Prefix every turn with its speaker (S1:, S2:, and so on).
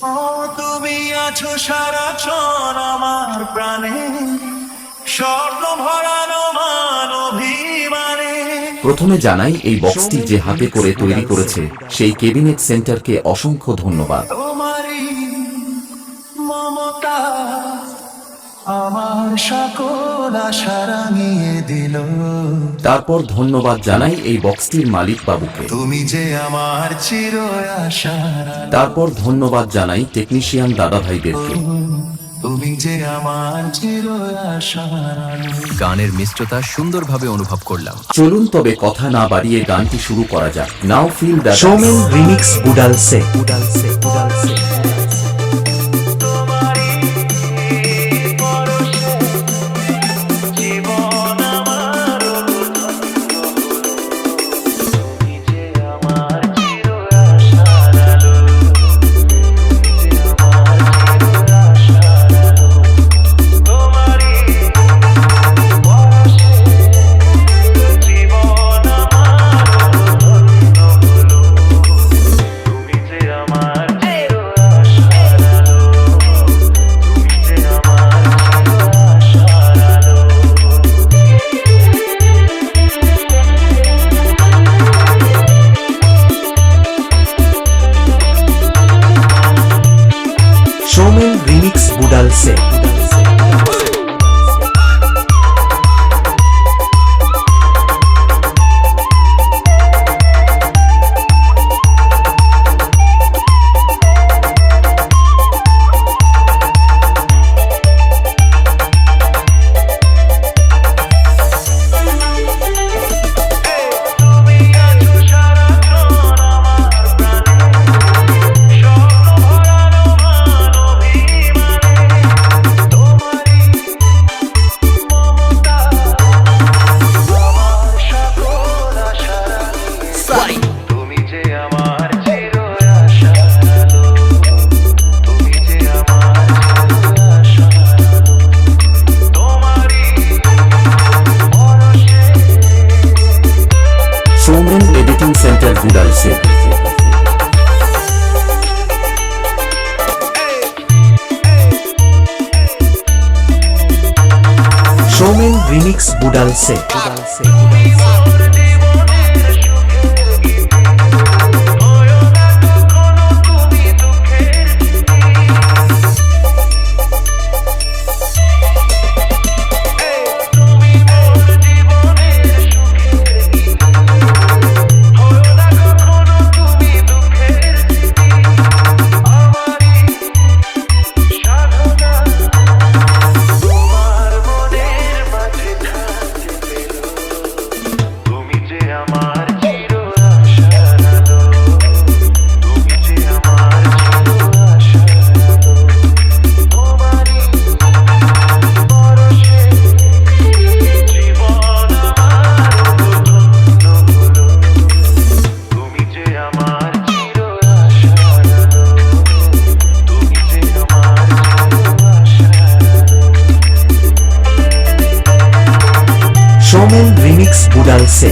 S1: ও তুমি আছো সারাক্ষণ আমার প্রাণে, স্বর্ণ ভরানো মান অভিমানে।
S2: প্রথমে জানাই এই বক্সটি যে হাতে করে তৈরি করেছে সেই কেবিনেট সেন্টারকে অসংখ্য ধন্যবাদ।
S1: তোমারই মমতা আমার সকল আশা রাঙিয়ে দিল।
S2: তারপর ধন্যবাদ জানাই এই বক্সটির মালিক বাবুকে।
S1: তুমি যে আমার চির আশার আলো।
S2: তারপর ধন্যবাদ জানাই টেকনিশিয়ান দাদা ভাইদেরকে।
S1: তুমি যে আমার চির আশার আলো।
S3: গানের মিষ্টতা সুন্দরভাবে অনুভব করলাম।
S2: চলুন তবে কথা না বাড়িয়ে গানটি শুরু করা যাক। Now feel the
S4: Soumen remix Budal সে। সৌমেন রিমিক্স বুডাল সে। সৌমেন এডিটিং সেন্টার বুডাল সে। সৌমেন রিমিক্স বুডাল সে। সৌমেন রিমিক্স বুডাল সে।